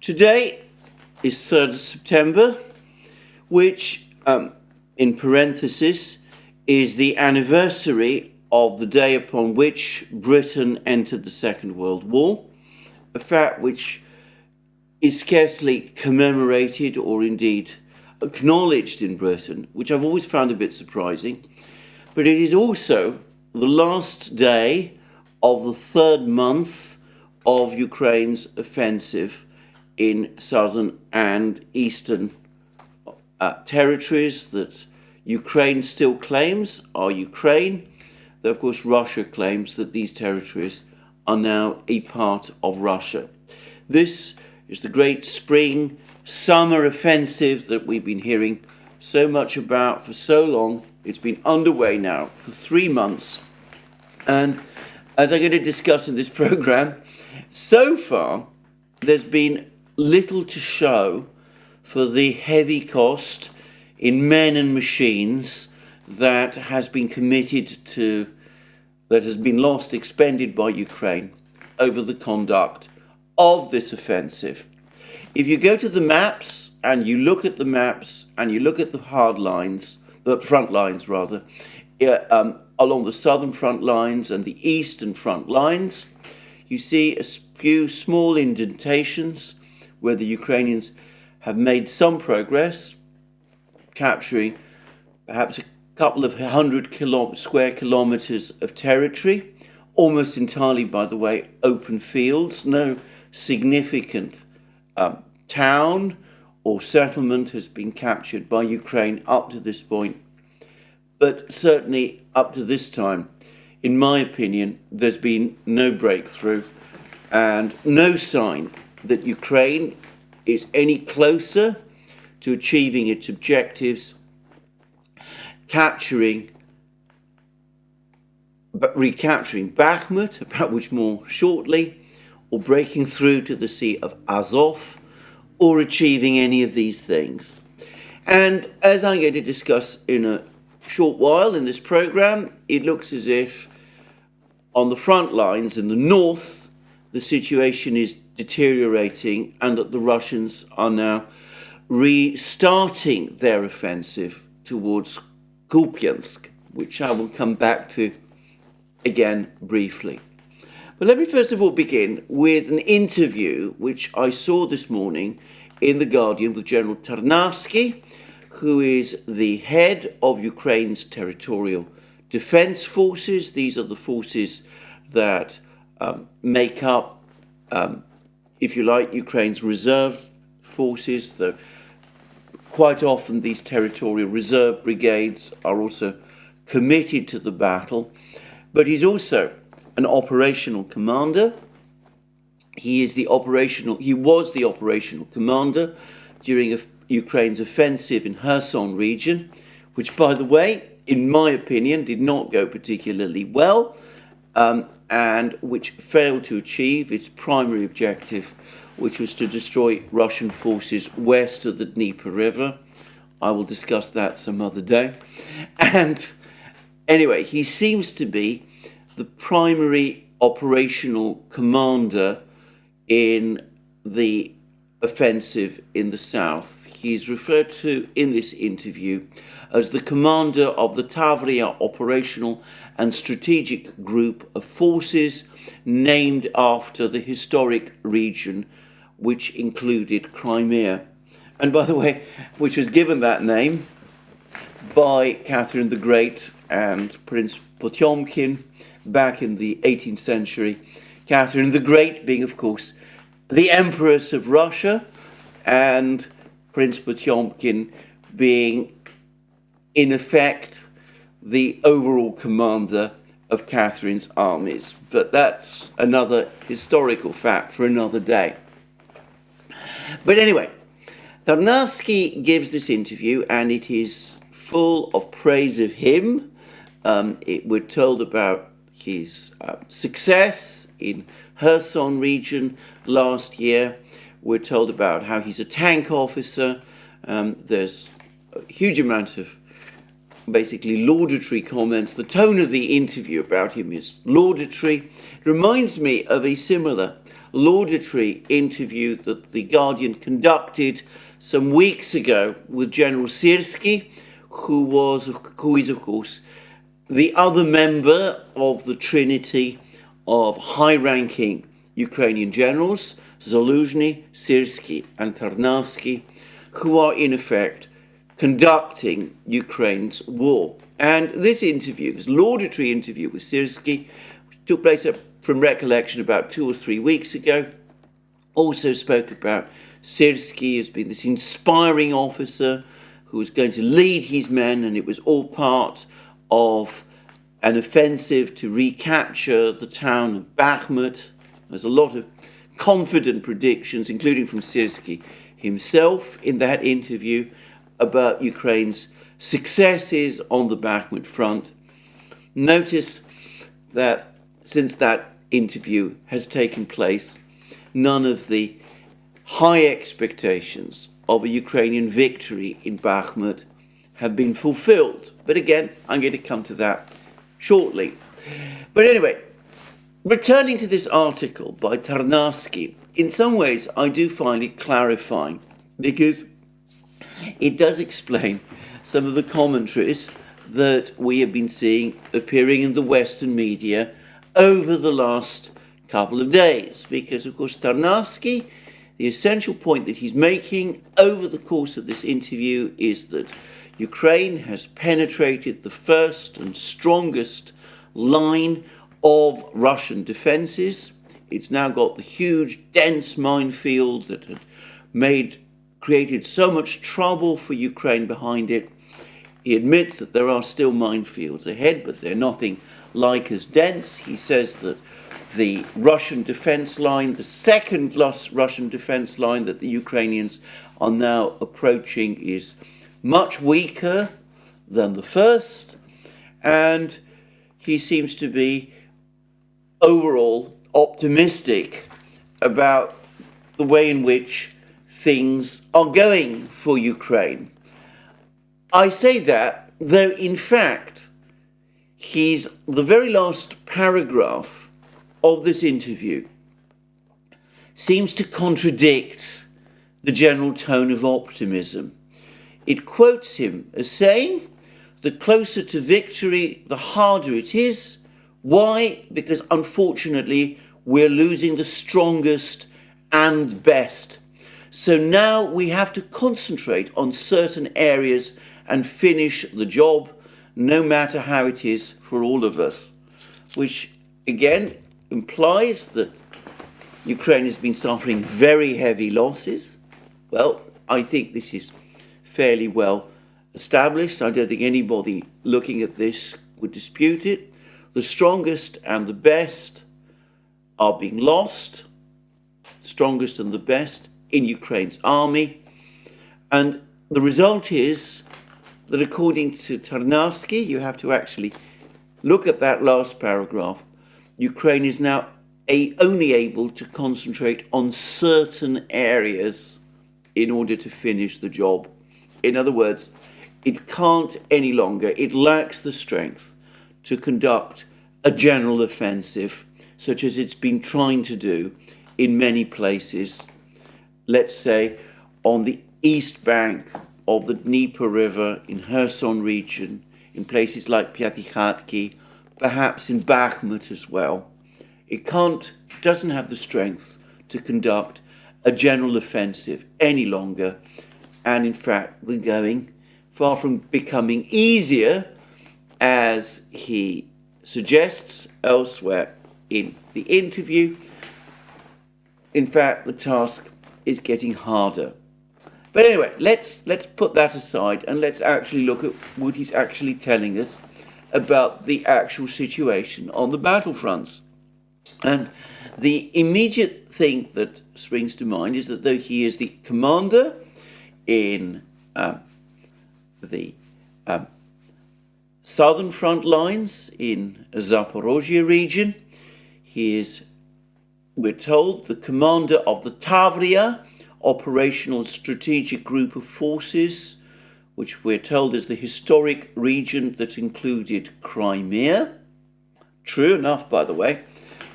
Today is 3rd of September, which, in parenthesis, is the anniversary of the day upon which Britain entered the Second World War, a fact which is scarcely commemorated or indeed acknowledged in Britain, which I've always found a bit surprising. But it is also the last day of the third month of Ukraine's offensive in southern and eastern territories that Ukraine still claims are Ukraine, though of course Russia claims that these territories are now a part of Russia. This is the great spring-summer offensive that we've been hearing so much about for so long. It's been underway now for 3 months, and as I'm going to discuss in this program, so far there's been little to show for the heavy cost in men and machines that has been expended by Ukraine over the conduct of this offensive. If you go to the maps and you look at the maps and you look at the front lines along the southern front lines and the eastern front lines, you see a few small indentations where the Ukrainians have made some progress, capturing perhaps a couple of square kilometers of territory, almost entirely, by the way, open fields. No significant town or settlement has been captured by Ukraine up to this point. But certainly up to this time, in my opinion, there's been no breakthrough and no sign that Ukraine is any closer to achieving its objectives, recapturing Bakhmut, about which more shortly, or breaking through to the Sea of Azov, or achieving any of these things. And as I'm going to discuss in a short while in this program, it looks as if on the front lines in the north, the situation is deteriorating and that the Russians are now restarting their offensive towards Kupiansk, which I will come back to again briefly. But let me first of all begin with an interview which I saw this morning in The Guardian with General Tarnavsky, who is the head of Ukraine's territorial defense forces. These are the forces that make up, if you like, Ukraine's reserve forces. Quite often these territorial reserve brigades are also committed to the battle, but he's also an operational commander. He was the operational commander during Ukraine's offensive in Kherson region, which, by the way, in my opinion, did not go particularly well, and which failed to achieve its primary objective, which was to destroy Russian forces west of the Dnieper River. I will discuss that some other day. And anyway, he seems to be the primary operational commander in the offensive in the south. He's referred to in this interview as the commander of the Tavria Operational and Strategic Group of Forces, named after the historic region which included Crimea. And by the way, which was given that name by Catherine the Great and Prince Potyomkin back in the 18th century. Catherine the Great being, of course, the Empress of Russia, and Prince Potyomkin being, in effect, the overall commander of Catherine's armies. But that's another historical fact for another day. But anyway, Tarnavsky gives this interview, and it is full of praise of him. We're told about his success in Kherson region last year. We're told about how he's a tank officer. There's a huge amount of basically laudatory comments. The tone of the interview about him is laudatory. It reminds me of a similar laudatory interview that The Guardian conducted some weeks ago with General Syrski, who is, of course, the other member of the trinity of high-ranking Ukrainian generals, Zaluzhny, Syrski, and Tarnavsky, who are in effect conducting Ukraine's war. And this interview, this laudatory interview with Syrski, took place from recollection about 2 or 3 weeks ago, also spoke about Syrski as being this inspiring officer who was going to lead his men, and it was all part of an offensive to recapture the town of Bakhmut. There's a lot of confident predictions, including from Syrski himself in that interview, about Ukraine's successes on the Bakhmut front. Notice that since that interview has taken place, none of the high expectations of a Ukrainian victory in Bakhmut have been fulfilled. But again, I'm going to come to that shortly. But anyway, returning to this article by Tarnavsky, in some ways I do find it clarifying, because it does explain some of the commentaries that we have been seeing appearing in the Western media over the last couple of days. Because, of course, Tarnavsky, the essential point that he's making over the course of this interview is that Ukraine has penetrated the first and strongest line of Russian defenses. It's now got the huge, dense minefield that had created so much trouble for Ukraine behind it. He admits that there are still minefields ahead, but they're nothing like as dense. He says that the Russian defense line, the second Russian defense line that the Ukrainians are now approaching, is much weaker than the first, and he seems to be overall optimistic about the way in which things are going for Ukraine. I say that, though in fact, the very last paragraph of this interview seems to contradict the general tone of optimism. It quotes him as saying, "The closer to victory, the harder it is." Why? Because unfortunately, we're losing the strongest and best. So now we have to concentrate on certain areas and finish the job, no matter how it is for all of us. Which, again, implies that Ukraine has been suffering very heavy losses. Well, I think this is fairly well established. I don't think anybody looking at this would dispute it. The strongest and the best are being lost, strongest and the best in Ukraine's army. And the result is that, according to Tarnavsky, you have to actually look at that last paragraph. Ukraine is now only able to concentrate on certain areas in order to finish the job. In other words, it can't any longer, it lacks the strength to conduct a general offensive, such as it's been trying to do in many places, let's say on the east bank of the Dnieper River, in Kherson region, in places like Piatichatki, perhaps in Bakhmut as well. It doesn't have the strength to conduct a general offensive any longer. And in fact, the going, far from becoming easier, as he suggests elsewhere in the interview, in fact, the task is getting harder. But anyway, let's put that aside and let's actually look at what he's actually telling us about the actual situation on the battlefronts. And the immediate thing that springs to mind is that though he is the commander in the southern front lines in Zaporozhye region, he is, we're told, the commander of the Tavria operational strategic group of forces, which we're told is the historic region that included Crimea. True enough, by the way,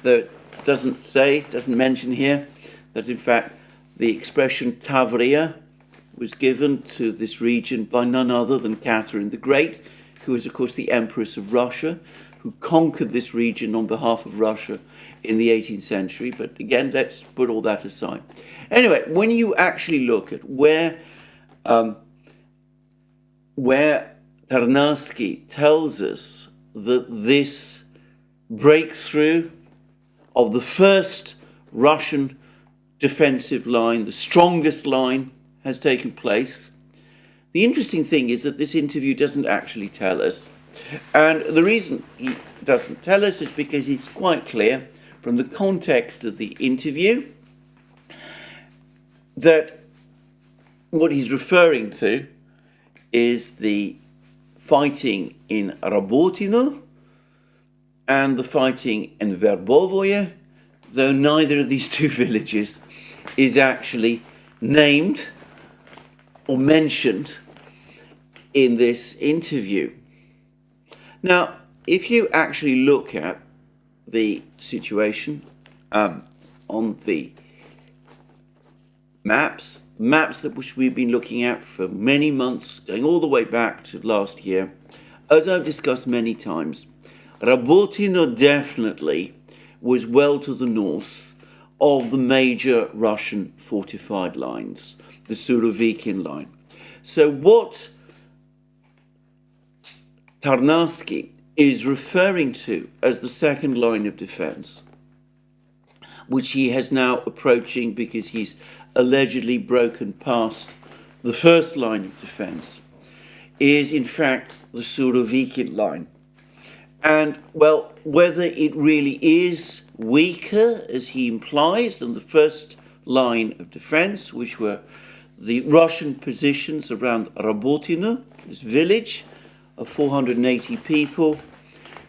that doesn't mention here that in fact the expression Tavria was given to this region by none other than Catherine the Great, who is of course the Empress of Russia, who conquered this region on behalf of Russia in the 18th century. But again, let's put all that aside. Anyway, when you actually look at where Tarnavsky tells us that this breakthrough of the first Russian defensive line, the strongest line, has taken place, the interesting thing is that this interview doesn't actually tell us. And the reason he doesn't tell us is because it's quite clear from the context of the interview that what he's referring to is the fighting in Rabotino and the fighting in Verbovoye, though neither of these two villages is actually named or mentioned in this interview. Now, if you actually look at the situation on the maps that which we've been looking at for many months, going all the way back to last year, as I've discussed many times, Rabotino definitely was well to the north of the major Russian fortified lines, the Surovikin line. So what Tarnavsky is referring to as the second line of defense, which he has now approaching because he's allegedly broken past the first line of defense, is in fact the Surovikin line. And, well, whether it really is weaker, as he implies, than the first line of defense, which were the Russian positions around Rabotino, this village of 480 people,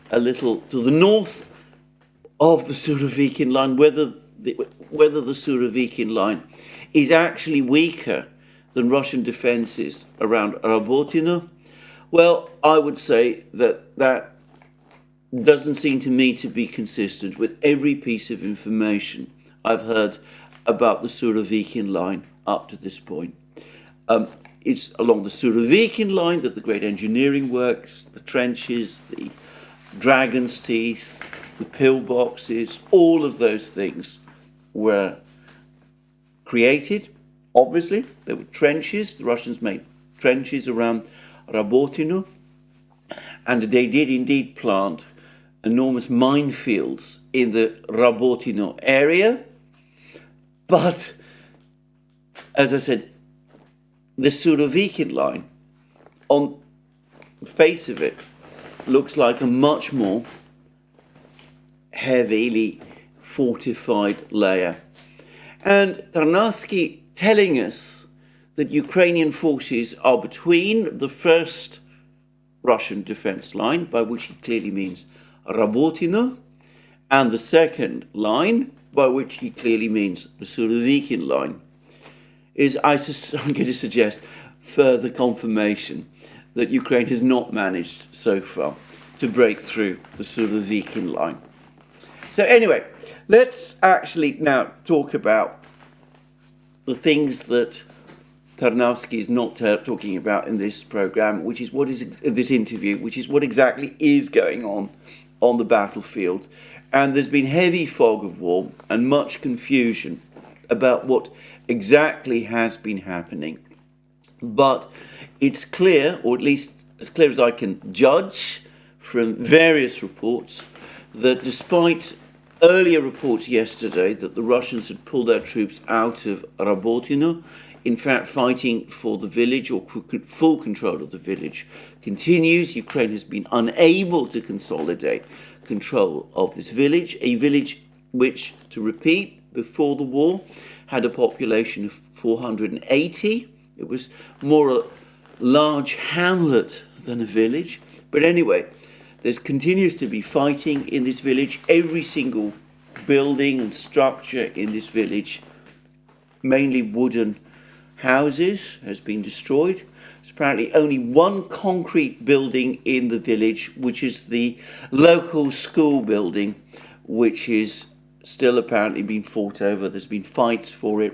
a little to the north of the Surovikin line, whether the Surovikin line is actually weaker than Russian defences around Rabotino, well, I would say that doesn't seem to me to be consistent with every piece of information I've heard about the Surovikin line up to this point. It's along the Surovikin line that the great engineering works, the trenches, the dragon's teeth, the pillboxes, all of those things were created. Obviously, there were trenches. The Russians made trenches around Rabotino, and they did indeed plant enormous minefields in the Rabotino area. But, as I said, the Surovikin line, on the face of it, looks like a much more heavily fortified layer. And Tarnavsky telling us that Ukrainian forces are between the first Russian defense line, by which he clearly means Rabotino, and the second line, by which he clearly means the Surovikin line, is, I'm going to suggest, further confirmation that Ukraine has not managed so far to break through the Surovikin line. So anyway, let's actually now talk about the things that Tarnavsky is not talking about in this program, which is this interview, which is what exactly is going on the battlefield. And there's been heavy fog of war and much confusion about what exactly has been happening. But it's clear, or at least as clear as I can judge from various reports, that despite earlier reports yesterday that the Russians had pulled their troops out of Rabotino, in fact, fighting for the village or full control of the village continues. Ukraine has been unable to consolidate control of this village, a village which, to repeat, before the war had a population of 480. It was more a large hamlet than a village. But anyway, there continues to be fighting in this village. Every single building and structure in this village, mainly wooden houses, has been destroyed. There's apparently only one concrete building in the village, which is the local school building, which is still apparently being fought over. There's been fights for it,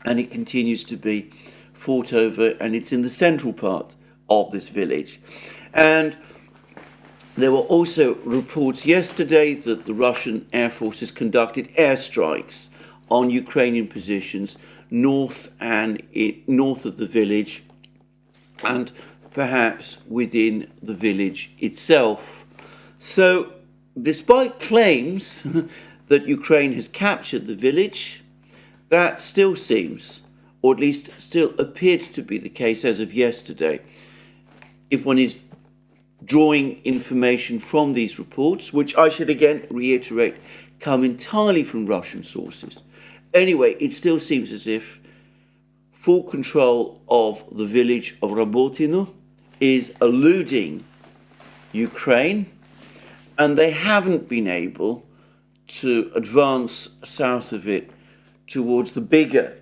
and it continues to be fought over, and it's in the central part of this village. And there were also reports yesterday that the Russian Air Forces conducted airstrikes on Ukrainian positions north of the village, and perhaps within the village itself. So, despite claims that Ukraine has captured the village, that still seems, or at least still appeared to be the case as of yesterday. If one is drawing information from these reports, which I should again reiterate, come entirely from Russian sources. Anyway, it still seems as if full control of the village of Rabotino is eluding Ukraine, and they haven't been able to advance south of it towards the bigger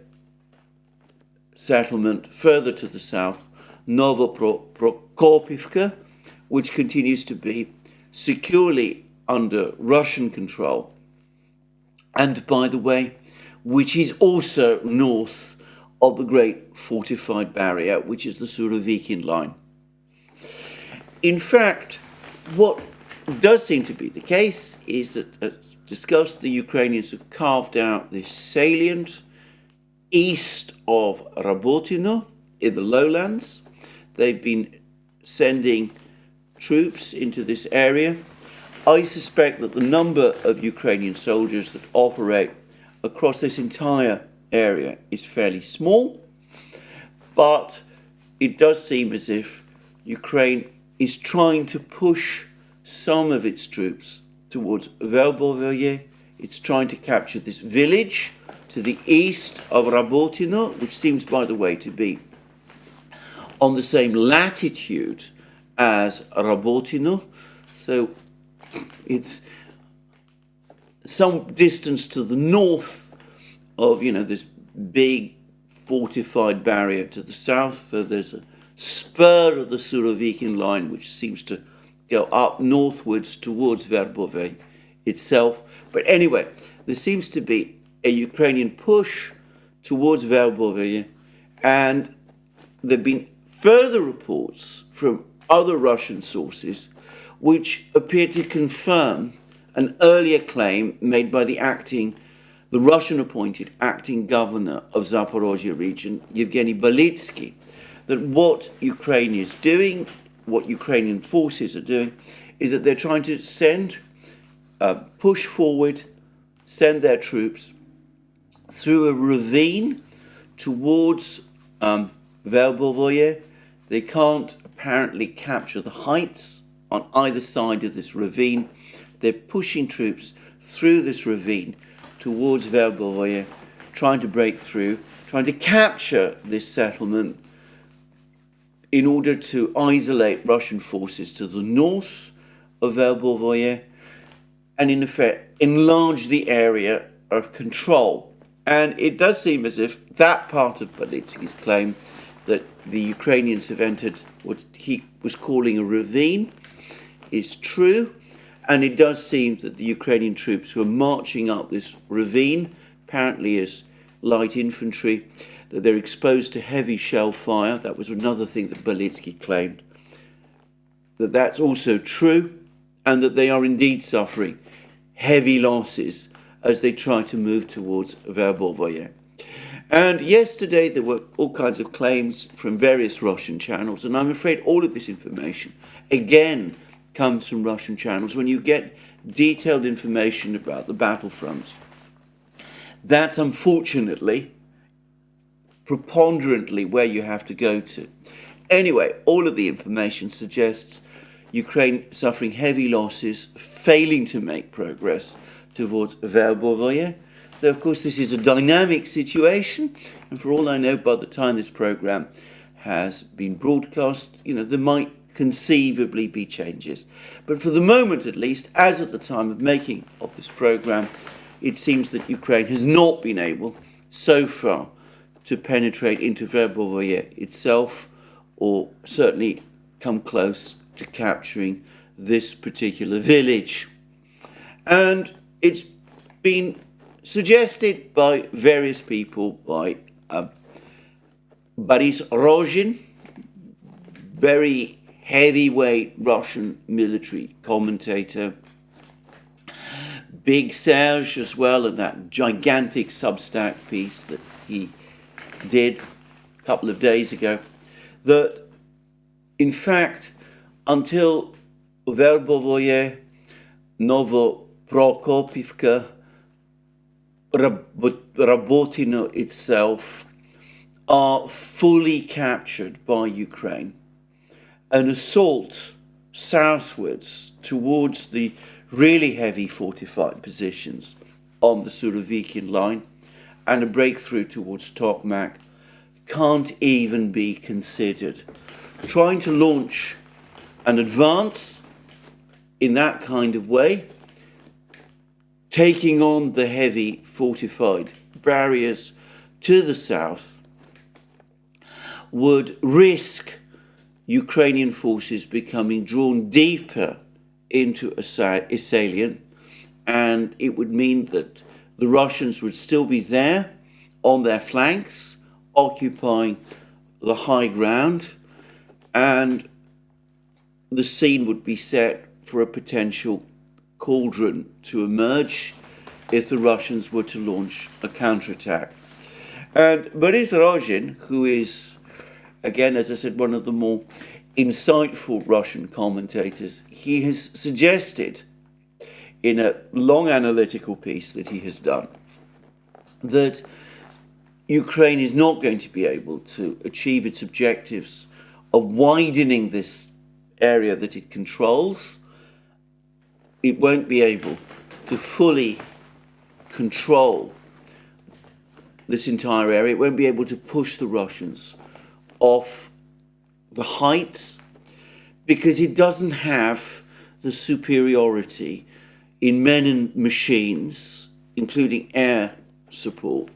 settlement further to the south, Novoprokopivka, which continues to be securely under Russian control, and by the way, which is also north of the great fortified barrier, which is the Surovikin line. In fact, what does seem to be the case is that, as discussed, the Ukrainians have carved out this salient east of Rabotino in the lowlands. They've been sending troops into this area. I suspect that the number of Ukrainian soldiers that operate across this entire area is fairly small, but it does seem as if Ukraine is trying to push some of its troops towards Verbovoye. It's trying to capture this village to the east of Rabotino, which seems, by the way, to be on the same latitude as Rabotino. So it's some distance to the north of, this big fortified barrier to the south. So there's a spur of the Surovikin line, which seems to go up northwards towards Verbove itself. But anyway, there seems to be a Ukrainian push towards Verbove, and there have been further reports from other Russian sources which appear to confirm an earlier claim made by the Russian-appointed acting governor of Zaporozhye region, Yevgeny Belitsky, that what Ukraine is doing, what Ukrainian forces are doing, is that they're trying to push forward, send their troops through a ravine towards Verbovoye. They can't apparently capture the heights on either side of this ravine. They're pushing troops through this ravine towards Verbovoye, trying to break through, trying to capture this settlement in order to isolate Russian forces to the north of Verbovoye and, in effect, enlarge the area of control. And it does seem as if that part of Belitsky's claim that the Ukrainians have entered what he was calling a ravine is true. And it does seem that the Ukrainian troops who are marching up this ravine, apparently as light infantry, that they're exposed to heavy shell fire. That was another thing that Belitsky claimed. That's also true, and that they are indeed suffering heavy losses as they try to move towards Verbovoye. And yesterday there were all kinds of claims from various Russian channels, and I'm afraid all of this information, again, comes from Russian channels. When you get detailed information about the battlefronts, that's unfortunately preponderantly where you have to go to. Anyway, all of the information suggests Ukraine suffering heavy losses, failing to make progress towards Verbovoye. Though, of course, this is a dynamic situation, and for all I know, by the time this program has been broadcast, there might conceivably be changes. But for the moment, at least, as at the time of making of this program, it seems that Ukraine has not been able, so far, to penetrate into Verbovoye itself, or certainly come close to capturing this particular village. And it's been suggested by various people, by Boris Rogin, very heavyweight Russian military commentator, Big Serge as well, and that gigantic Substack piece that he did a couple of days ago, that in fact, until Verbovoye, Novoprokopivka, Rabotino itself are fully captured by Ukraine, an assault southwards towards the really heavy fortified positions on the Surovikin line and a breakthrough towards Tokmak can't even be considered. Trying to launch an advance in that kind of way, taking on the heavy fortified barriers to the south, would risk Ukrainian forces becoming drawn deeper into a salient, and it would mean that the Russians would still be there on their flanks, occupying the high ground, and the scene would be set for a potential cauldron to emerge if the Russians were to launch a counterattack. And Boris Rogin, who is, again, as I said, one of the more insightful Russian commentators, he has suggested in a long analytical piece that he has done that Ukraine is not going to be able to achieve its objectives of widening this area that it controls. It won't be able to fully control this entire area. It won't be able to push the Russians off the heights because it doesn't have the superiority in men and machines, including air support,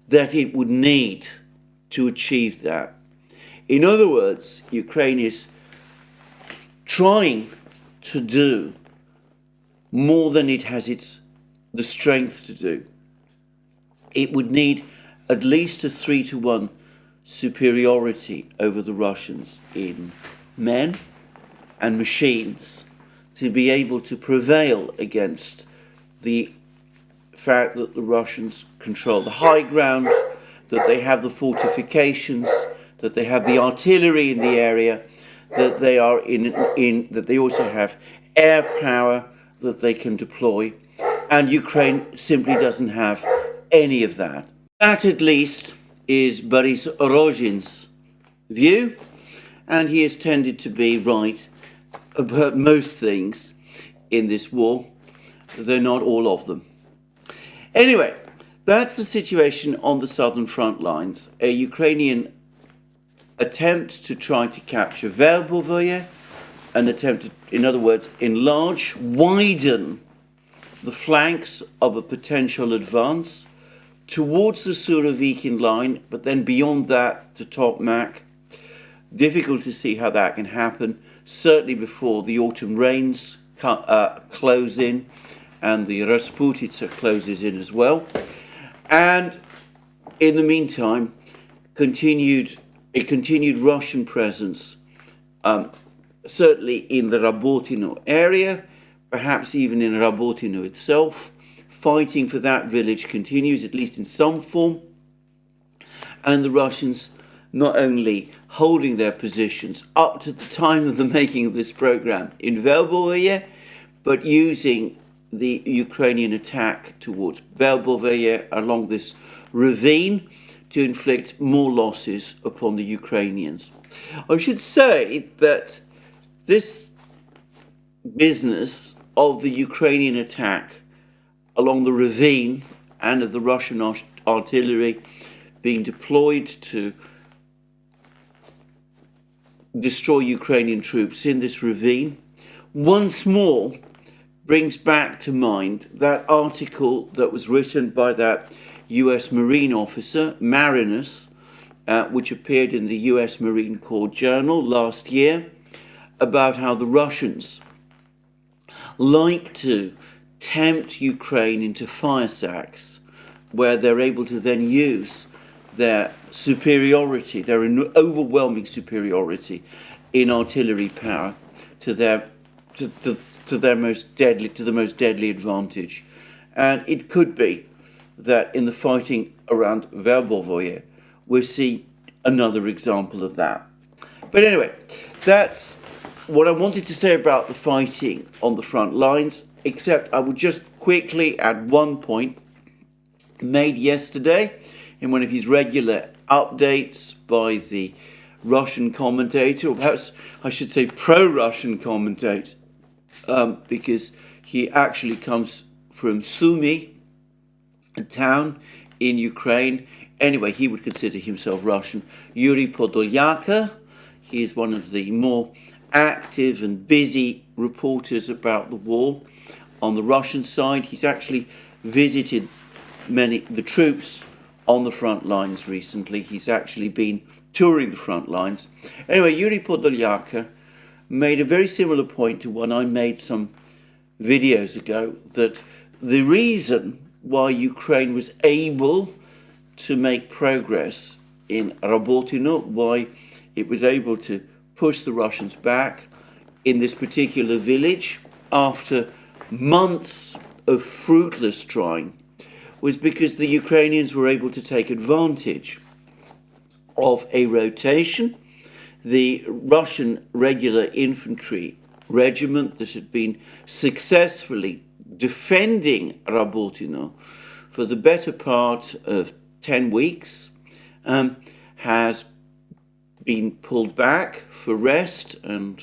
that it would need to achieve that. In other words, Ukraine is trying to do more than it has the strength to do. It would need at least a 3-to-1 superiority over the Russians in men and machines to be able to prevail against the fact that the Russians control the high ground, that they have the fortifications, that they have the artillery in the area, that they are that they also have air power that they can deploy, and Ukraine simply doesn't have any of that. That, at least, is Boris Rogin's view, and he has tended to be right about most things in this war, though not all of them. Anyway, that's the situation on the southern front lines. A Ukrainian attempt to try to capture Verbovoye, an attempt to, in other words, enlarge, widen the flanks of a potential advance towards the Surovikin line, but then beyond that to Tokmak. Difficult to see how that can happen, certainly before the autumn rains close in and the Rasputitsa closes in as well. And in the meantime, a continued Russian presence, certainly in the Rabotino area, perhaps even in Rabotino itself. Fighting for that village continues, at least in some form. And the Russians not only holding their positions up to the time of the making of this program in Verbovoye, but using the Ukrainian attack towards Verbovoye along this ravine to inflict more losses upon the Ukrainians. I should say that this business of the Ukrainian attack along the ravine and of the Russian artillery being deployed to destroy Ukrainian troops in this ravine, once more brings back to mind that article that was written by that US Marine officer, Marinus, which appeared in the US Marine Corps Journal last year, about how the Russians like to tempt Ukraine into fire sacks, where they're able to then use their superiority, their overwhelming superiority in artillery power to the most deadly advantage. And it could be that in the fighting around Verbovoye, we'll see another example of that. But anyway, that's what I wanted to say about the fighting on the front lines, except I would just quickly add one point made yesterday in one of his regular updates by the Russian commentator, or perhaps I should say pro-Russian commentator, because he actually comes from Sumy, a town in Ukraine. Anyway, he would consider himself Russian. Yuri Podolyaka, he is one of the more active and busy reporters about the war on the Russian side. He's actually visited the troops on the front lines recently. He's actually been touring the front lines. Anyway, Yuri Podolyaka made a very similar point to one I made some videos ago, that the reason why Ukraine was able to make progress in Rabotino, why it was able to push the Russians back in this particular village after months of fruitless trying, was because the Ukrainians were able to take advantage of a rotation. The Russian regular infantry regiment that had been successfully defending Rabotino for the better part of 10 weeks has been pulled back for rest and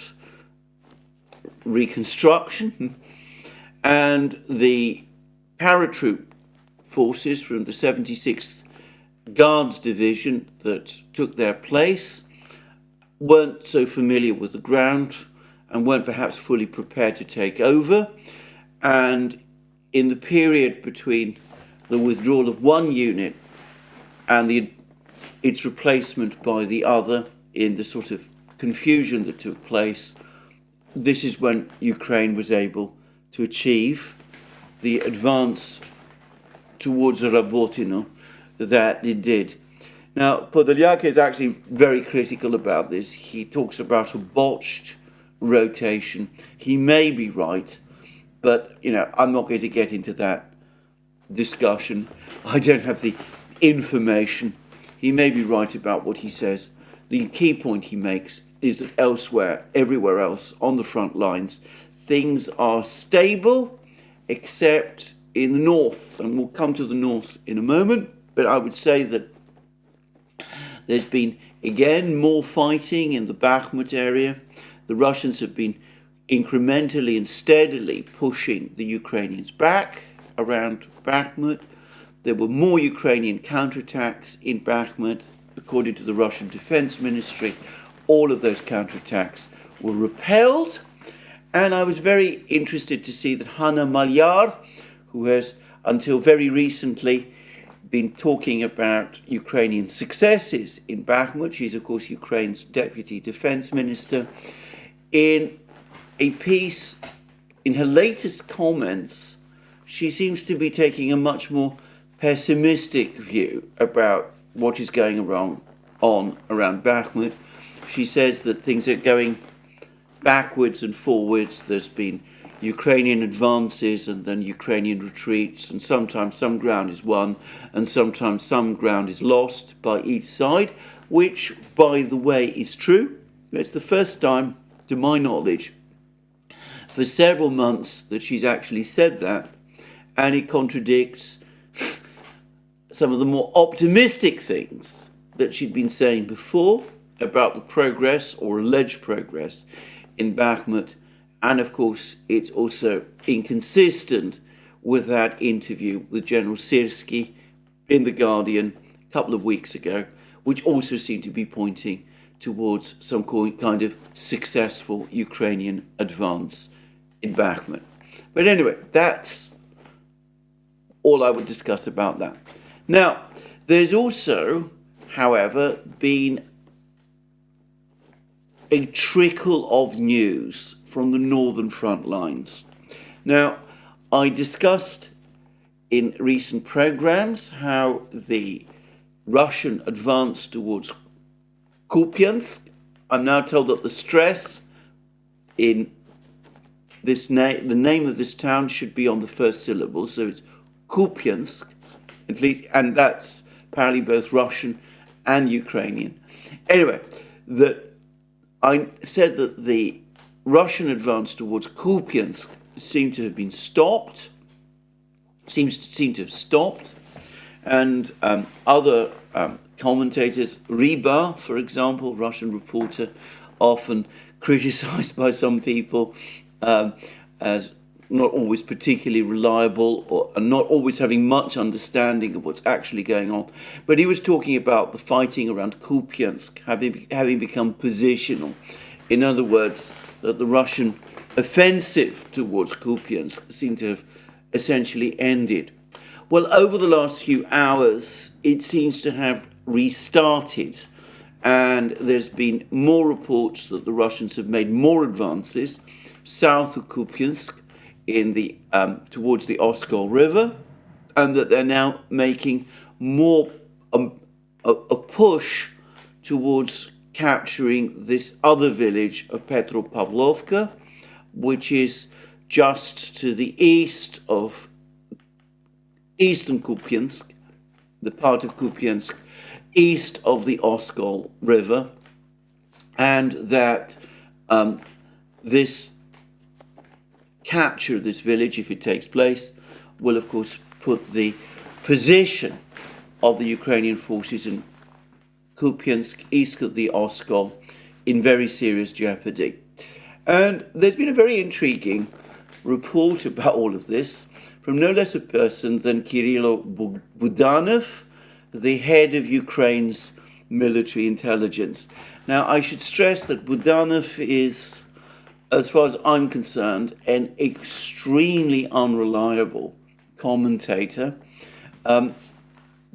reconstruction, and the paratroop forces from the 76th Guards Division that took their place weren't so familiar with the ground and weren't perhaps fully prepared to take over. And in the period between the withdrawal of one unit and its replacement by the other, in the sort of confusion that took place, this is when Ukraine was able to achieve the advance towards Rabotino that it did. Now, Podolyaka is actually very critical about this. He talks about a botched rotation. He may be right, but, I'm not going to get into that discussion. I don't have the information. He may be right about what he says. The key point he makes is that elsewhere, everywhere else on the front lines, things are stable, except in the north, and we'll come to the north in a moment, but I would say that there's been, again, more fighting in the Bakhmut area. The Russians have been incrementally and steadily pushing the Ukrainians back around Bakhmut. There were more Ukrainian counterattacks in Bakhmut. According to the Russian Defense Ministry, all of those counterattacks were repelled. And I was very interested to see that Hanna Maliar, who has until very recently been talking about Ukrainian successes in Bakhmut, she's of course Ukraine's Deputy Defense Minister, in a piece, in her latest comments, she seems to be taking a much more pessimistic view about what is going on around Bakhmut. She says that things are going backwards and forwards. There's been Ukrainian advances and then Ukrainian retreats, and sometimes some ground is won and sometimes some ground is lost by each side, which, by the way, is true. It's the first time, to my knowledge, for several months that she's actually said that, and it contradicts some of the more optimistic things that she'd been saying before about the progress or alleged progress in Bakhmut. And of course, it's also inconsistent with that interview with General Syrski in The Guardian a couple of weeks ago, which also seemed to be pointing towards some kind of successful Ukrainian advance in Bakhmut. But anyway, that's all I would discuss about that. Now, there's also, however, been a trickle of news from the northern front lines. Now, I discussed in recent programs how the Russian advance towards Kupiansk. I'm now told that the stress in this the name of this town should be on the first syllable, so it's Kupiansk, at least, and that's apparently both Russian and Ukrainian. Anyway, I said that the Russian advance towards Kupiansk seemed to have been stopped, seem to have stopped, and other commentators, Ryba, for example, Russian reporter, often criticized by some people as not always particularly reliable or not always having much understanding of what's actually going on. But he was talking about the fighting around Kupiansk having become positional. In other words, that the Russian offensive towards Kupiansk seemed to have essentially ended. Well, over the last few hours, it seems to have restarted, and there's been more reports that the Russians have made more advances south of Kupiansk in the towards the Oskol River, and that they're now making more a push towards capturing this other village of Petropavlovka, which is just to the east of eastern Kupiansk, the part of Kupiansk east of the Oskol River, and that this capture of this village, if it takes place, will of course put the position of the Ukrainian forces in Kupiansk, east of the Oskol, in very serious jeopardy. And there's been a very intriguing report about all of this from no less a person than Kirilo Budanov, the head of Ukraine's military intelligence. Now, I should stress that Budanov is, as far as I'm concerned, an extremely unreliable commentator.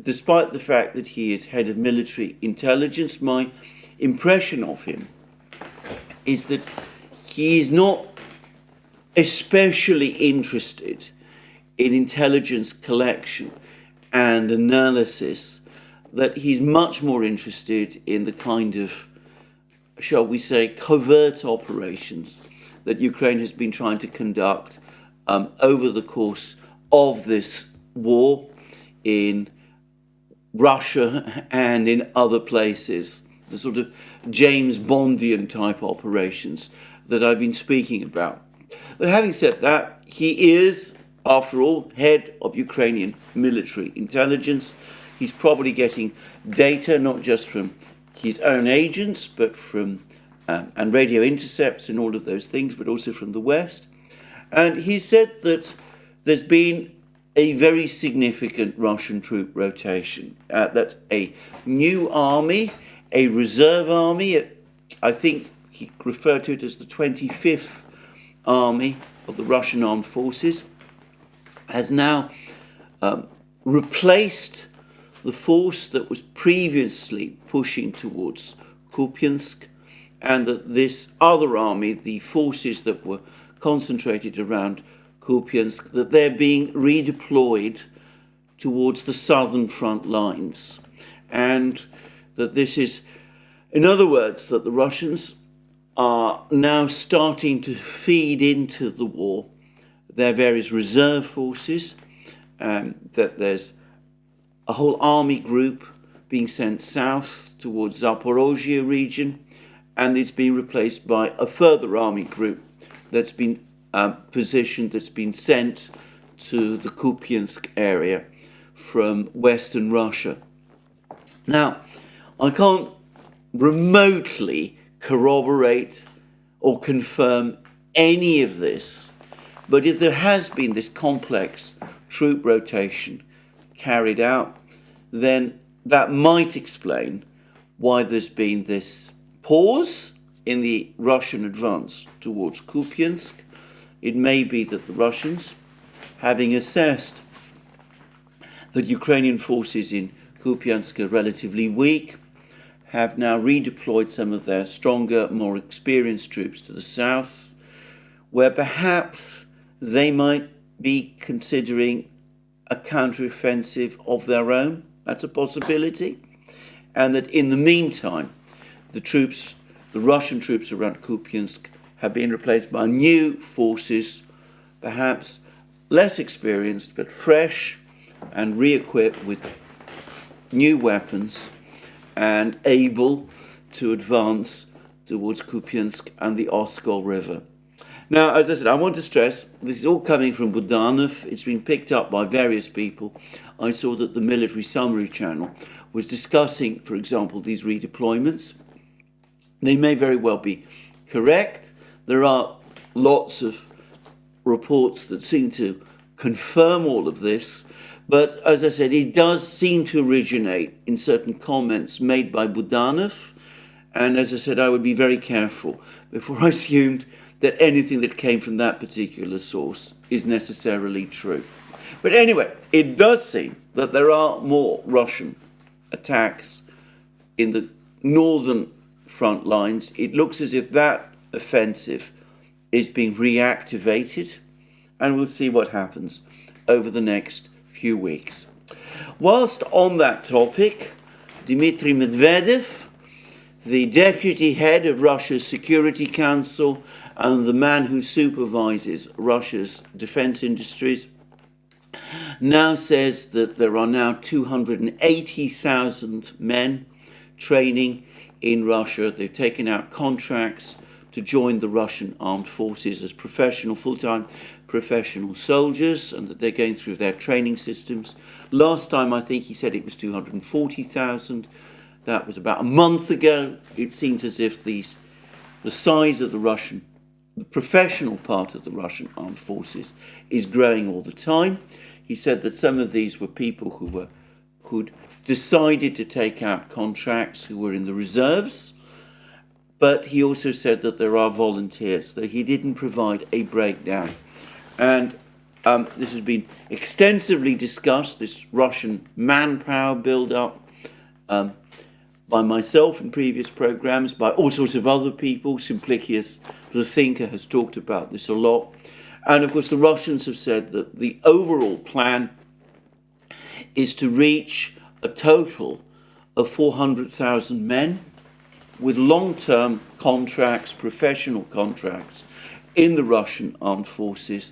Despite the fact that he is head of military intelligence, my impression of him is that he is not especially interested in intelligence collection and analysis, that he's much more interested in the kind of, shall we say, covert operations that Ukraine has been trying to conduct over the course of this war in Russia and in other places, the sort of James Bondian type operations that I've been speaking about. But having said that, he is, after all, head of Ukrainian military intelligence. He's probably getting data not just from his own agents, but from and radio intercepts and all of those things, but also from the West. And he said that there's been a very significant Russian troop rotation, that a new army, a reserve army, I think he referred to it as the 25th Army of the Russian Armed Forces, has now replaced the force that was previously pushing towards Kupiansk, and that this other army, the forces that were concentrated around Kupiansk, that they're being redeployed towards the southern front lines. And that this is, in other words, that the Russians are now starting to feed into the war their various reserve forces, that there's a whole army group being sent south towards Zaporozhye region, and it's being replaced by a further army group that's been positioned, that's been sent to the Kupiansk area from Western Russia. Now, I can't remotely corroborate or confirm any of this, but if there has been this complex troop rotation carried out, then that might explain why there's been this pause in the Russian advance towards Kupiansk. It may be that the Russians, having assessed that Ukrainian forces in Kupiansk are relatively weak, have now redeployed some of their stronger, more experienced troops to the south, where perhaps they might be considering a counteroffensive of their own. That's a possibility. And that in the meantime, the Russian troops around Kupiansk have been replaced by new forces, perhaps less experienced, but fresh and re-equipped with new weapons and able to advance towards Kupiansk and the Oskol River. Now, as I said, I want to stress, this is all coming from Budanov. It's been picked up by various people. I saw that the Military Summary Channel was discussing, for example, these redeployments. They may very well be correct. There are lots of reports that seem to confirm all of this. But as I said, it does seem to originate in certain comments made by Budanov. And as I said, I would be very careful before I assumed that anything that came from that particular source is necessarily true. But anyway, it does seem that there are more Russian attacks in the northern front lines. It looks as if that offensive is being reactivated, and we'll see what happens over the next few weeks. Whilst on that topic, Dmitry Medvedev, the deputy head of Russia's Security Council and the man who supervises Russia's defense industries, now says that there are now 280,000 men training in Russia. They've taken out contracts to join the Russian armed forces as full-time professional soldiers, and that they're going through their training systems. Last time, I think he said it was 240,000. That was about a month ago. It seems as if the size of the professional part of the Russian armed forces is growing all the time. He said that some of these were people who'd decided to take out contracts, who were in the reserves. But he also said that there are volunteers, that he didn't provide a breakdown. And this has been extensively discussed, this Russian manpower build-up, by myself in previous programs, by all sorts of other people. Simplicius, the thinker, has talked about this a lot. And of course, the Russians have said that the overall plan is to reach a total of 400,000 men with long-term contracts, professional contracts, in the Russian armed forces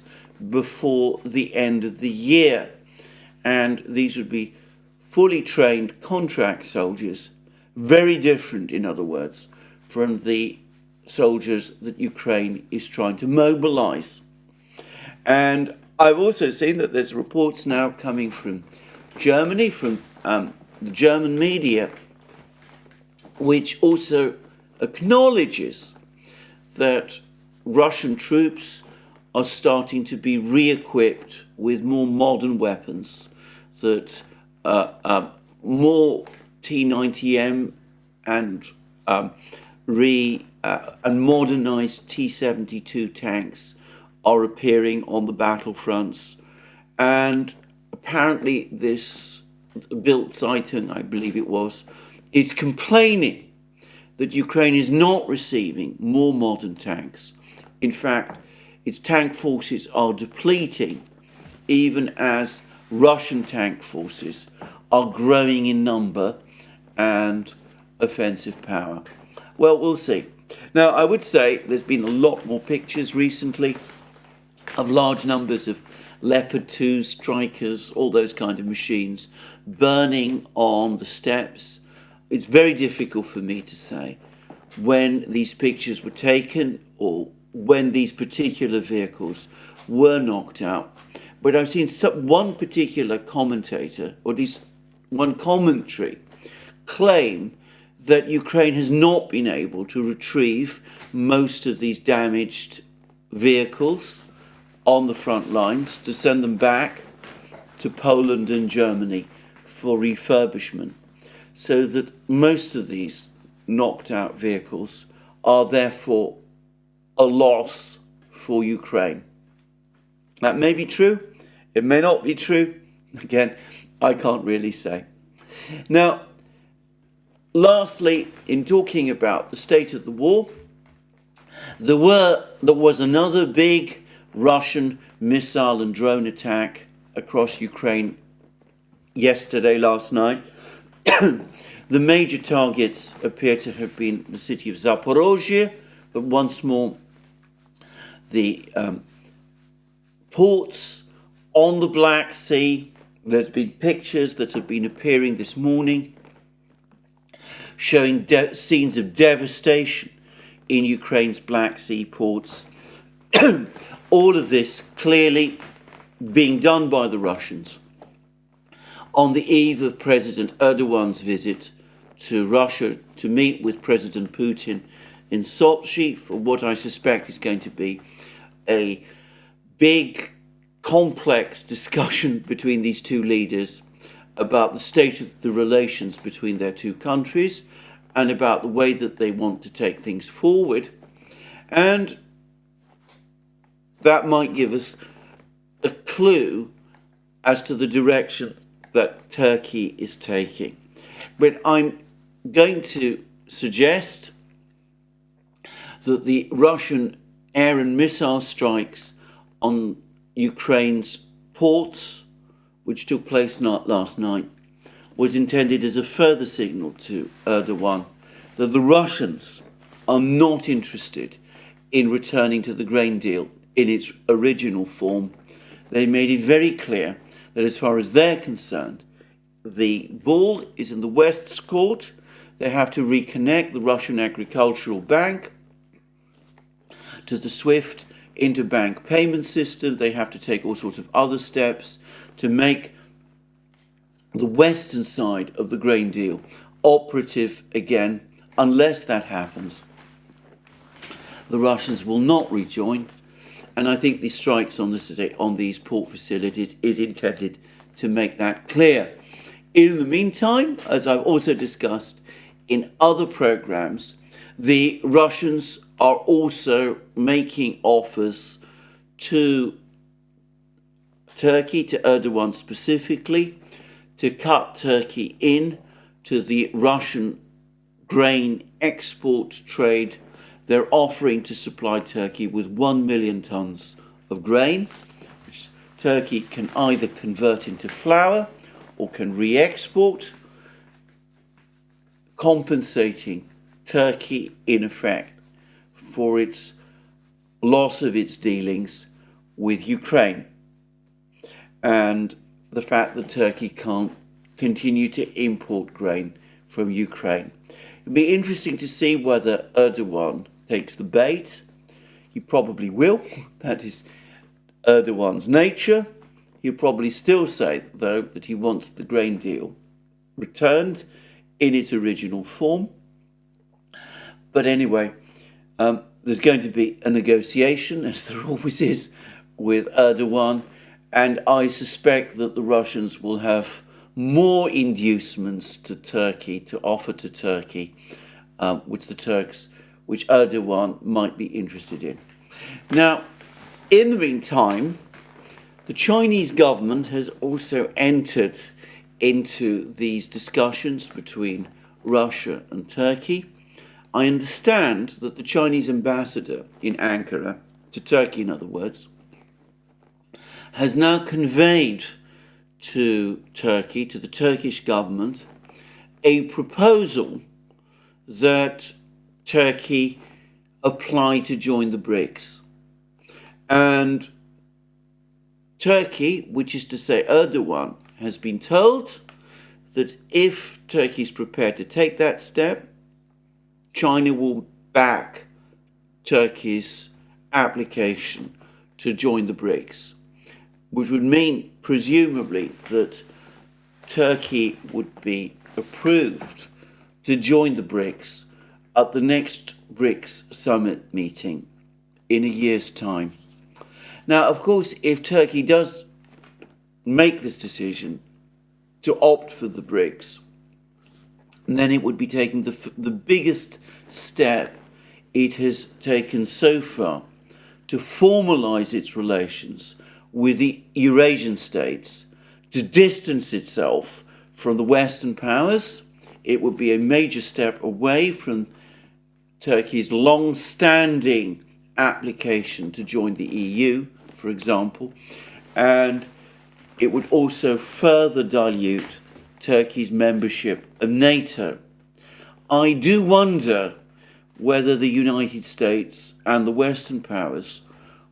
before the end of the year. And these would be fully trained contract soldiers, very different, in other words, from the soldiers that Ukraine is trying to mobilize. And I've also seen that there's reports now coming from Germany, from the German media, which also acknowledges that Russian troops are starting to be re-equipped with more modern weapons, that more T-90M and modernized T-72 tanks are appearing on the battlefronts. And apparently this Bild Zeitung, I believe it was, is complaining that Ukraine is not receiving more modern tanks. In fact, its tank forces are depleting, even as Russian tank forces are growing in number and offensive power. Well, we'll see. Now, I would say there's been a lot more pictures recently of large numbers of Leopard 2 strikers, all those kind of machines, burning on the steppes. It's very difficult for me to say when these pictures were taken or when these particular vehicles were knocked out. But I've seen one particular commentator, or at least one commentary, claim that Ukraine has not been able to retrieve most of these damaged vehicles on the front lines, to send them back to Poland and Germany for refurbishment, so that most of these knocked out vehicles are therefore a loss for Ukraine. That may be true, it may not be true. Again, I can't really say. Now, lastly, in talking about the state of the war, there was another big Russian missile and drone attack across Ukraine last night. The major targets appear to have been the city of Zaporozhye, but once more the ports on the Black Sea. There's been pictures that have been appearing this morning showing scenes of devastation in Ukraine's Black Sea ports. All of this clearly being done by the Russians on the eve of President Erdogan's visit to Russia to meet with President Putin in Sochi for what I suspect is going to be a big, complex discussion between these two leaders about the state of the relations between their two countries and about the way that they want to take things forward. And that might give us a clue as to the direction that Turkey is taking. But I'm going to suggest that the Russian air and missile strikes on Ukraine's ports, which took place last night, was intended as a further signal to Erdogan that the Russians are not interested in returning to the grain deal in its original form. They made it very clear that as far as they're concerned, the ball is in the West's court. They have to reconnect the Russian Agricultural Bank to the SWIFT interbank payment system. They have to take all sorts of other steps to make the western side of the grain deal operative again. Unless that happens, the Russians will not rejoin. And I think the strikes on these port facilities is intended to make that clear. In the meantime, as I've also discussed in other programs, the Russians are also making offers to Turkey, to Erdogan specifically, to cut Turkey in to the Russian grain export trade. They're offering to supply Turkey with 1 million tons of grain, which Turkey can either convert into flour or can re-export, compensating Turkey in effect for its loss of its dealings with Ukraine and the fact that Turkey can't continue to import grain from Ukraine. It'll be interesting to see whether Erdogan takes the bait. He probably will. That is Erdogan's nature. He'll probably still say, though, that he wants the grain deal returned in its original form. But anyway, there's going to be a negotiation, as there always is, with Erdogan, and I suspect that the Russians will have more inducements to Turkey, to offer to Turkey, which Erdogan might be interested in. Now, in the meantime, the Chinese government has also entered into these discussions between Russia and Turkey. I understand that the Chinese ambassador in Ankara, to Turkey in other words, has now conveyed to Turkey, to the Turkish government, a proposal that Turkey apply to join the BRICS. And Turkey, which is to say Erdogan, has been told that if Turkey is prepared to take that step, China will back Turkey's application to join the BRICS, which would mean, presumably, that Turkey would be approved to join the BRICS at the next BRICS summit meeting in a year's time. Now, of course, if Turkey does make this decision to opt for the BRICS, then it would be taking the biggest step it has taken so far to formalize its relations with the Eurasian states, to distance itself from the Western powers. It would be a major step away from Turkey's long-standing application to join the EU, for example, and it would also further dilute Turkey's membership of NATO. I do wonder whether the United States and the Western powers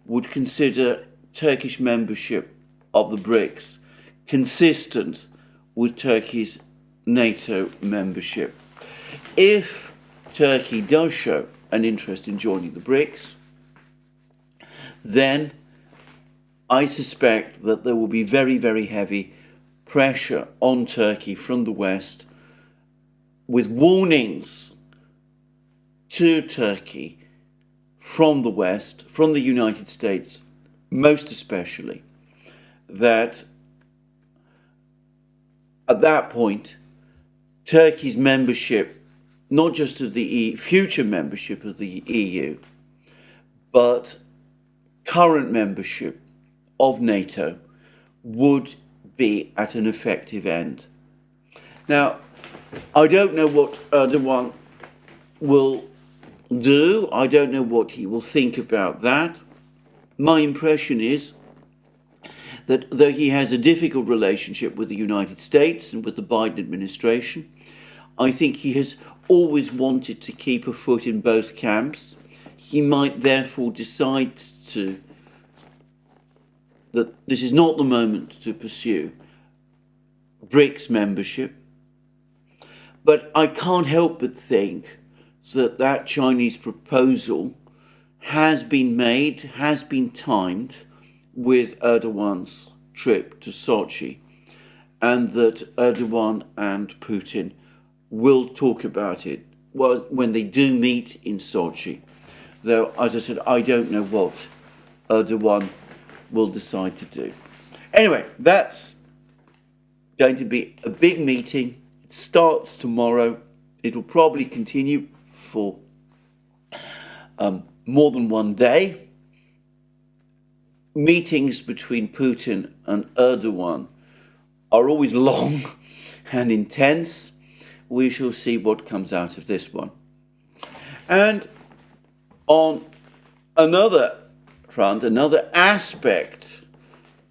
would consider Turkish membership of the BRICS consistent with Turkey's NATO membership. If Turkey does show an interest in joining the BRICS, then I suspect that there will be very, very heavy pressure on Turkey from the West, with warnings to Turkey from the West, from the United States most especially, that at that point Turkey's membership, not just of the future membership of the EU, but current membership of NATO, would be at an effective end. Now, I don't know what Erdogan will do. I don't know what he will think about that. My impression is that though he has a difficult relationship with the United States and with the Biden administration, I think he has always wanted to keep a foot in both camps. He might therefore decide that this is not the moment to pursue BRICS membership. But I can't help but think that Chinese proposal has been made, has been timed with Erdogan's trip to Sochi, and that Erdogan and Putin will talk about it when they do meet in Sochi. Though, as I said, I don't know what Erdogan will decide to do. Anyway, that's going to be a big meeting. It starts tomorrow. It will probably continue for more than one day. Meetings between Putin and Erdogan are always long and intense. We shall see what comes out of this one. And on another front, another aspect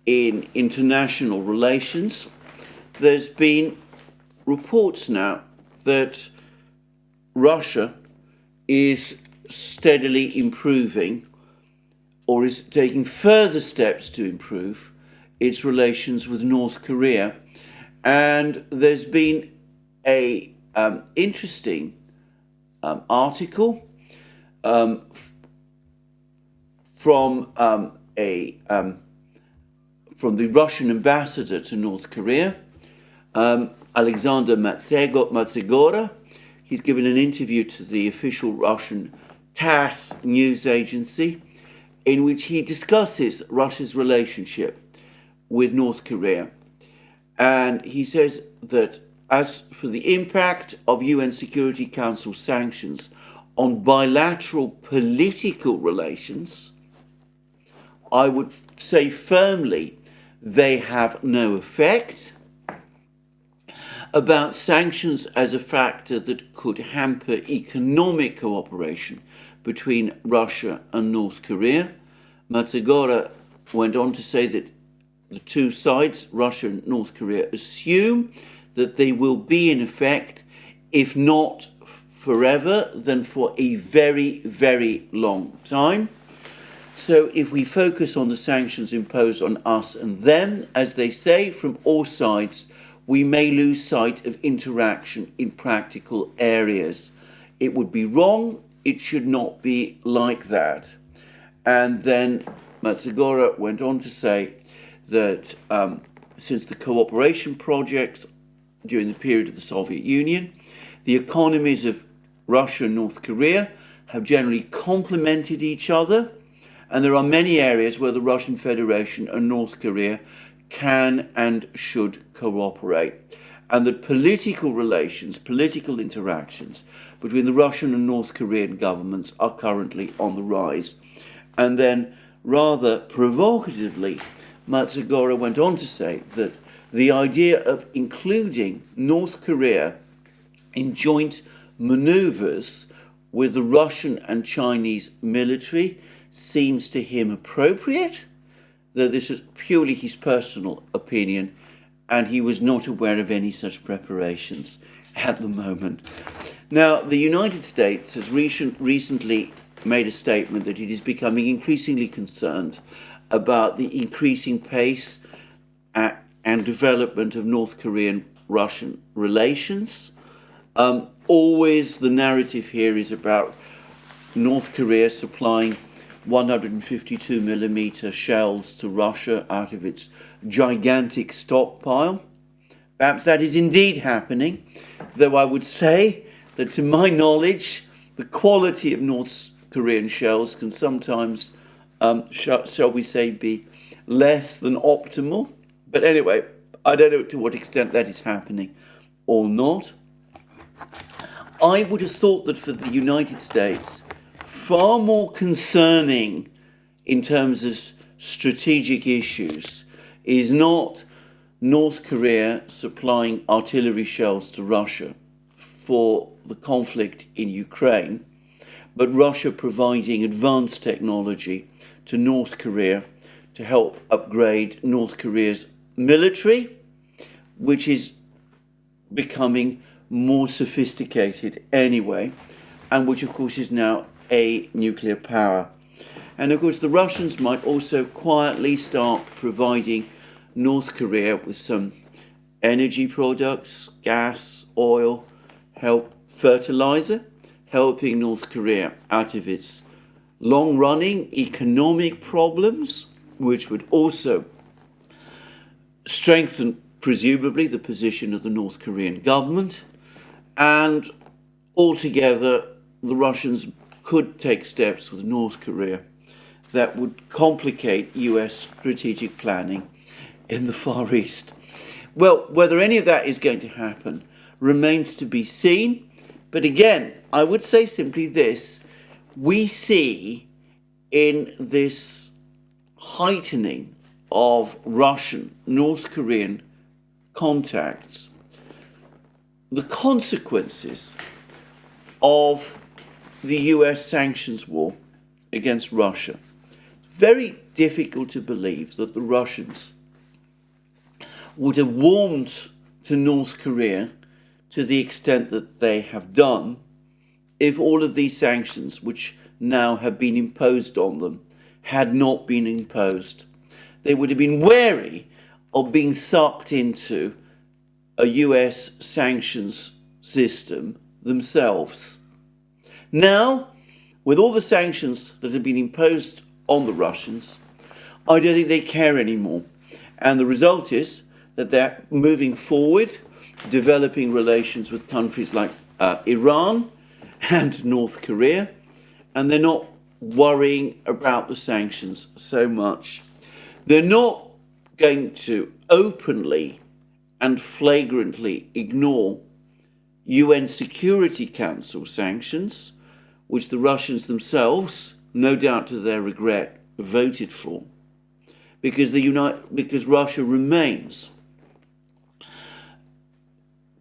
in international relations, there's been reports now that Russia is steadily improving, or is taking further steps to improve, its relations with North Korea. And there's been a interesting article from the Russian ambassador to North Korea, Alexander Matsegora. He's given an interview to the official Russian TASS news agency, in which he discusses Russia's relationship with North Korea. And he says that as for the impact of UN Security Council sanctions on bilateral political relations, I would say firmly they have no effect. About sanctions as a factor that could hamper economic cooperation between Russia and North Korea, Matsegora went on to say that the two sides, Russia and North Korea, assume that they will be in effect, if not forever, then for a very, very long time. So if we focus on the sanctions imposed on us and them, as they say, from all sides, we may lose sight of interaction in practical areas. It would be wrong. It should not be like that. And then Matsegora went on to say that since the cooperation projects during the period of the Soviet Union, the economies of Russia and North Korea have generally complemented each other, and there are many areas where the Russian Federation and North Korea can and should cooperate, and that political relations, political interactions between the Russian and North Korean governments are currently on the rise. And then, rather provocatively, Matsegora went on to say that the idea of including North Korea in joint maneuvers with the Russian and Chinese military seems to him appropriate, though this is purely his personal opinion, and he was not aware of any such preparations at the moment. Now, the United States has recently made a statement that it is becoming increasingly concerned about the increasing pace and development of North Korean-Russian relations. Always the narrative here is about North Korea supplying 152 millimeter shells to Russia out of its gigantic stockpile. Perhaps that is indeed happening, though I would say that to my knowledge, the quality of North Korean shells can sometimes, shall we say, be less than optimal. But anyway, I don't know to what extent that is happening or not. I would have thought that for the United States, far more concerning in terms of strategic issues is not North Korea supplying artillery shells to Russia for the conflict in Ukraine, but Russia providing advanced technology to North Korea to help upgrade North Korea's military, which is becoming more sophisticated anyway, and which of course is now a nuclear power. And of course the Russians might also quietly start providing North Korea with some energy products, gas, oil, fertilizer, helping North Korea out of its long-running economic problems, which would also strengthen, presumably, the position of the North Korean government. And altogether, the Russians could take steps with North Korea that would complicate US strategic planning in the Far East. Well, whether any of that is going to happen remains to be seen. But again, I would say simply this: we see in this heightening of Russian, North Korean contacts the consequences of the US sanctions war against Russia. Very difficult to believe that the Russians would have warmed to North Korea to the extent that they have done if all of these sanctions, which now have been imposed on them, had not been imposed. They would have been wary of being sucked into a US sanctions system themselves. Now, with all the sanctions that have been imposed on the Russians, I don't think they care anymore. And the result is that they're moving forward, developing relations with countries like Iran and North Korea, and they're not worrying about the sanctions so much. They're not going to openly and flagrantly ignore UN Security Council sanctions, which the Russians themselves, no doubt to their regret, voted for, because Russia remains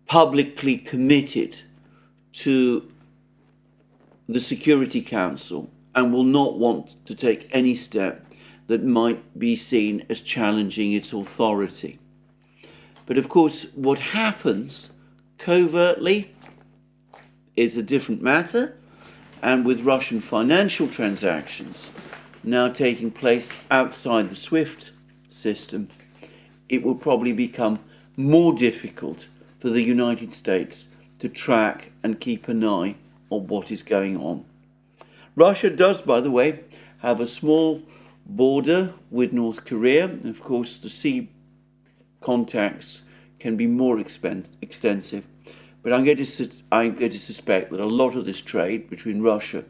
publicly committed to the Security Council and will not want to take any step that might be seen as challenging its authority. But of course, what happens covertly is a different matter, and with Russian financial transactions now taking place outside the SWIFT system, it will probably become more difficult for the United States to track and keep an eye on what is going on. Russia does, by the way, have a small border with North Korea. And of course, the sea contacts can be more extensive. But I'm going to suspect that a lot of this trade between Russia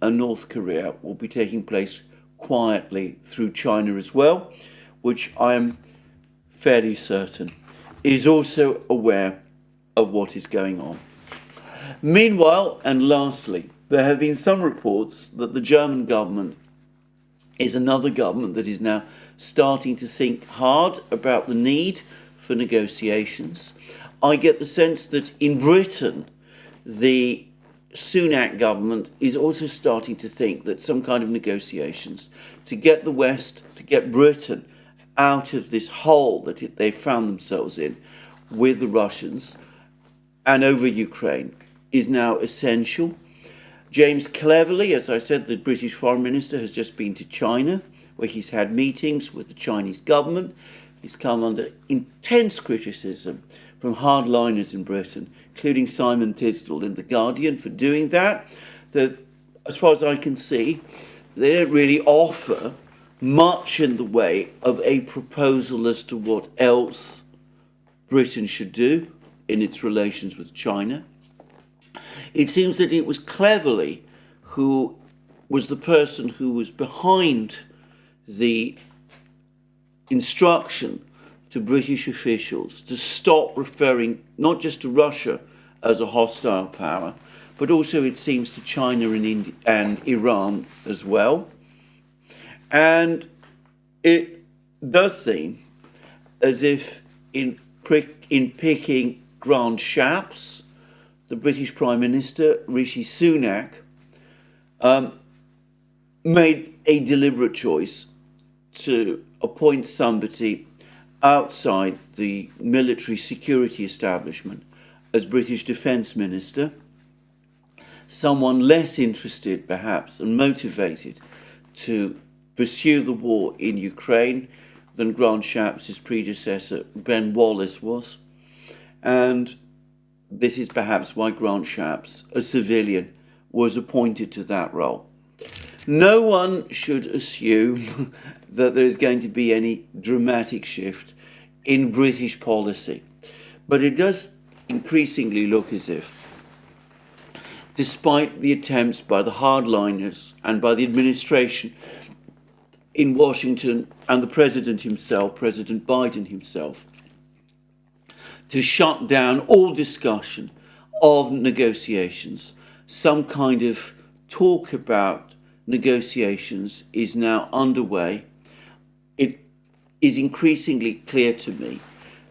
and North Korea will be taking place quietly through China as well, which I am fairly certain is also aware of what is going on. Meanwhile, and lastly, there have been some reports that the German government is another government that is now starting to think hard about the need for negotiations. I get the sense that in Britain, the Sunak government is also starting to think that some kind of negotiations to get the West, to get Britain out of this hole that they found themselves in with the Russians and over Ukraine is now essential. James Cleverly, as I said, the British Foreign Minister, has just been to China, where he's had meetings with the Chinese government. He's come under intense criticism from hardliners in Britain, including Simon Tisdall in The Guardian, for doing that. That, as far as I can see, they don't really offer much in the way of a proposal as to what else Britain should do in its relations with China. It seems that it was Cleverly who was the person who was behind the instruction to British officials to stop referring not just to Russia as a hostile power, but also, it seems, to China and Iran as well. And it does seem as if in picking Grand Chaps, the British Prime Minister, Rishi Sunak, made a deliberate choice to appoint somebody outside the military security establishment as British Defence Minister, someone less interested perhaps and motivated to pursue the war in Ukraine than Grant Shapps, his predecessor, Ben Wallace, was. And this is perhaps why Grant Shapps, a civilian, was appointed to that role. No one should assume that there is going to be any dramatic shift in British policy. But it does increasingly look as if, despite the attempts by the hardliners and by the administration in Washington and the president himself, President Biden himself, to shut down all discussion of negotiations, some kind of talk about negotiations is now underway. It is increasingly clear to me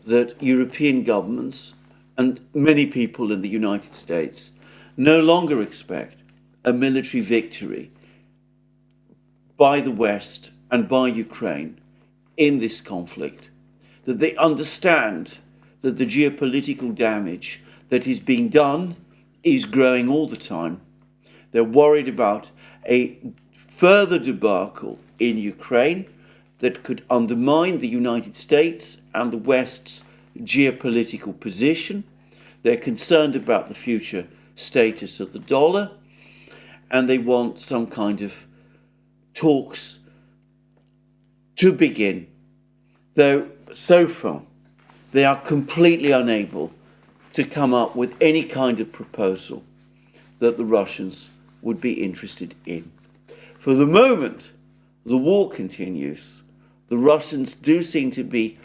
that European governments and many people in the United States no longer expect a military victory by the West and by Ukraine in this conflict, that they understand that the geopolitical damage that is being done is growing all the time. They're worried about a further debacle in Ukraine that could undermine the United States and the West's geopolitical position. They're concerned about the future status of the dollar, and they want some kind of talks to begin, though so far they are completely unable to come up with any kind of proposal that the Russians would be interested in. For the moment, the war continues. The Russians do seem to be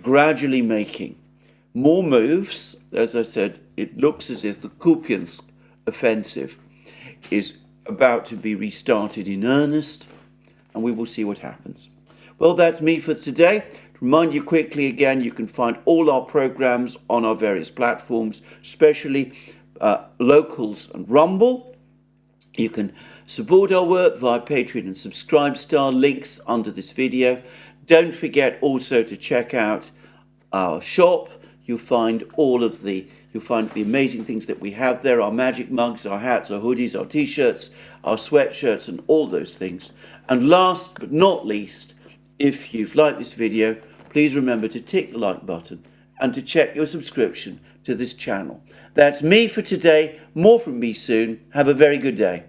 gradually making more moves. As I said, it looks as if the Kupiansk offensive is about to be restarted in earnest, and we will see what happens. Well, that's me for today. To remind you quickly again, you can find all our programs on our various platforms, especially Locals and Rumble. You can support our work via Patreon and Subscribestar, links under this video. Don't forget also to check out our shop. You'll find the amazing things that we have there, our magic mugs, our hats, our hoodies, our t-shirts, our sweatshirts, and all those things. And last but not least, if you've liked this video, please remember to tick the like button and to check your subscription to this channel. That's me for today. More from me soon. Have a very good day.